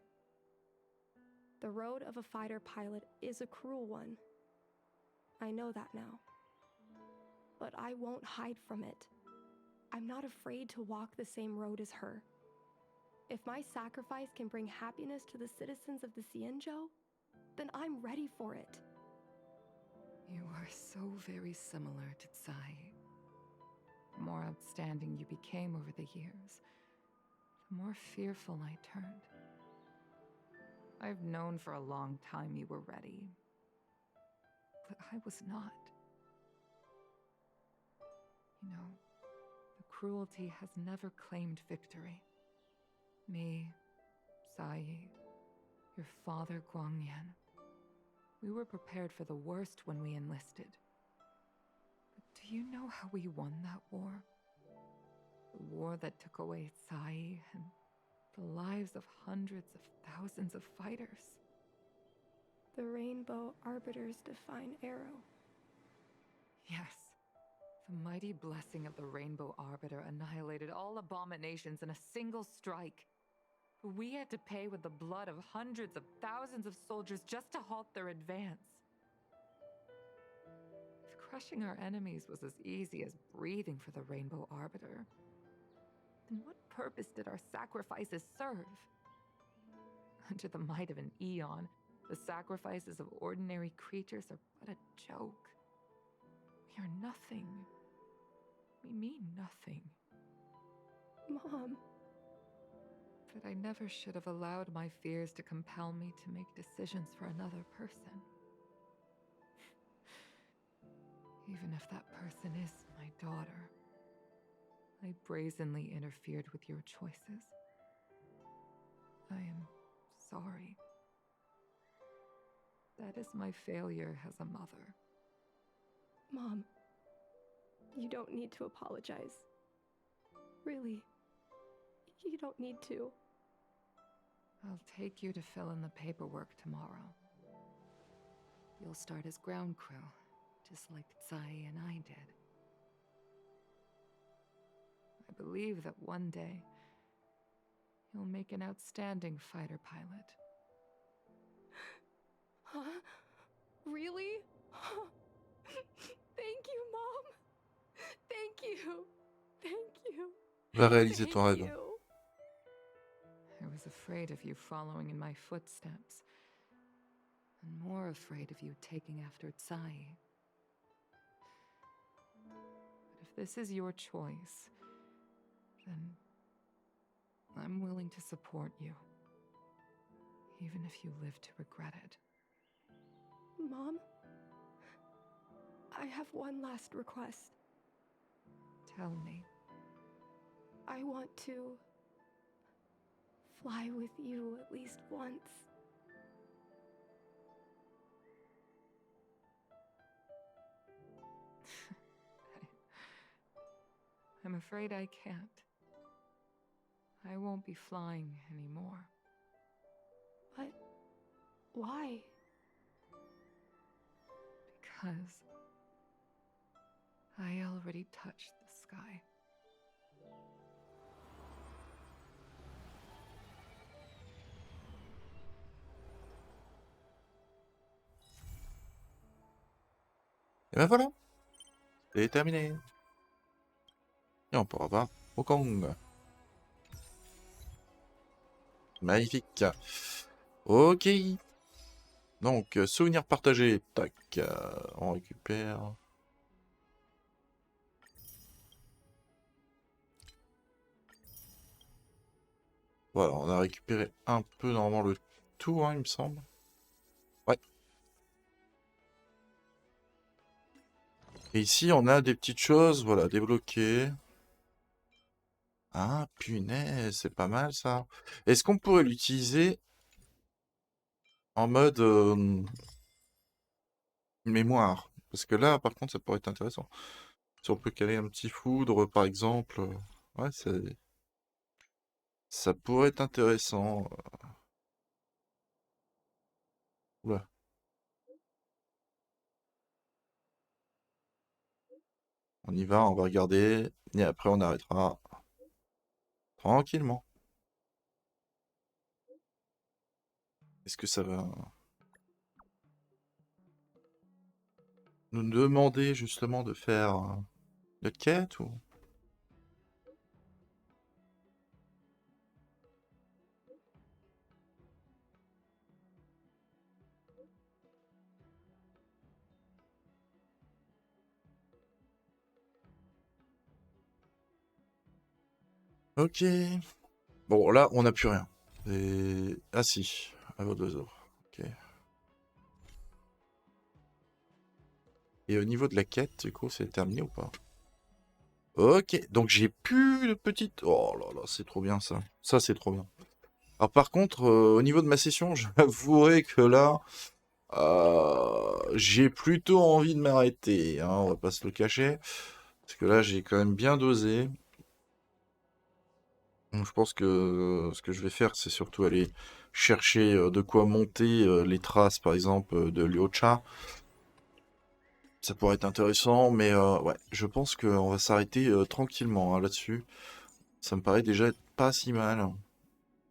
The road of a fighter pilot is a cruel one. I know that now. But I won't hide from it. I'm not afraid to walk the same road as her. If my sacrifice can bring happiness to the citizens of the Xianzhou, then I'm ready for it. You are so very similar to Tsai. The more outstanding you became over the years, the more fearful I turned. I've known for a long time you were ready, but I was not. You know, the cruelty has never claimed victory. Me, Sai, your father Guang Yan. We were prepared for the worst when we enlisted. But do you know how we won that war? The war that took away Sai and the lives of hundreds of thousands of fighters. The Rainbow Arbiters define Arrow. Yes. The mighty blessing of the Rainbow Arbiter annihilated all abominations in a single strike. We had to pay with the blood of hundreds of thousands of soldiers just to halt their advance. If crushing our enemies was as easy as breathing for the Rainbow Arbiter, then what purpose did our sacrifices serve? Under the might of an eon, the sacrifices of ordinary creatures are but a joke. We are nothing. We mean nothing. Mom. But I never should have allowed my fears to compel me to make decisions for another person. Even if that person is my daughter, I brazenly interfered with your choices. I am sorry. That is my failure as a mother. Mom, you don't need to apologize. Really, you don't need to. I'll take you to fill in the paperwork tomorrow. You'll start as ground crew, just like Tsai and I did. I believe that one day, you'll make an outstanding fighter pilot. Huh? Really? Thank you, Mom. Thank you. Thank you. Va réaliser ton Thank rêve. you. I was afraid of you following in my footsteps, and more afraid of you taking after Tsai. But if this is your choice, then I'm willing to support you, even if you live to regret it. Mom, I have one last request. Tell me. I want to fly with you at least once. I'm afraid I can't. I won't be flying anymore. But why? Because I already touched the sky. Et ben voilà, c'est terminé. Et on pourra voir Hong. Magnifique. Ok. Donc, souvenir partagé. Tac. On récupère. Voilà, on a récupéré un peu normalement le tout, hein, il me semble. Ouais. Et ici, on a des petites choses, voilà, débloquées. Ah, punaise, c'est pas mal ça. Est-ce qu'on pourrait l'utiliser en mode mémoire? Parce que là, par contre, ça pourrait être intéressant. Si on peut caler un petit foudre, par exemple. Ouais, ça pourrait être intéressant. Oula. On y va, on va regarder. Et après, on arrêtera. Tranquillement. Est-ce que ça va nous demander justement de faire notre quête ou... Ok. Bon, là, on n'a plus rien. Et... Ah si, à votre oiseau. Ok. Et au niveau de la quête, du coup, c'est terminé ou pas? Ok, donc j'ai plus de petites... Oh là là, c'est trop bien ça. Ça, c'est trop bien. Alors par contre, au niveau de ma session, j'avouerai que là, j'ai plutôt envie de m'arrêter. Hein, on va pas se le cacher. Parce que là, j'ai quand même bien dosé. Donc, je pense que ce que je vais faire, c'est surtout aller chercher de quoi monter les traces, par exemple, de Lyocha. Ça pourrait être intéressant, mais ouais, je pense qu'on va s'arrêter tranquillement hein, là-dessus. Ça me paraît déjà être pas si mal.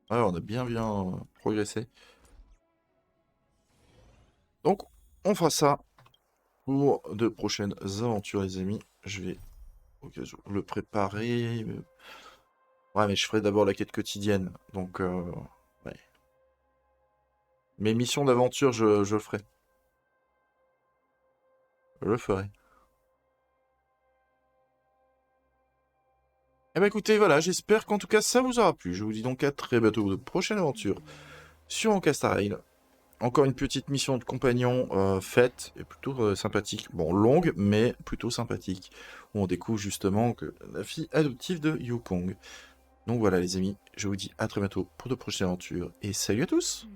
Ouais, on a bien progressé. Donc, on fera ça pour de prochaines aventures, les amis. Je vais au cas où le préparer. Ouais, mais je ferai d'abord la quête quotidienne. Donc, ouais. Mes missions d'aventure, je le ferai. Je le ferai. Eh ben écoutez, voilà, j'espère qu'en tout cas ça vous aura plu. Je vous dis donc à très bientôt pour de prochaines aventures sur HONKAI STAR RAIL. Encore une petite mission de compagnon faite, et plutôt sympathique. Bon, longue, mais plutôt sympathique. Où on découvre justement que la fille adoptive de Yukong. Donc voilà les amis, je vous dis à très bientôt pour de prochaines aventures, et salut à tous!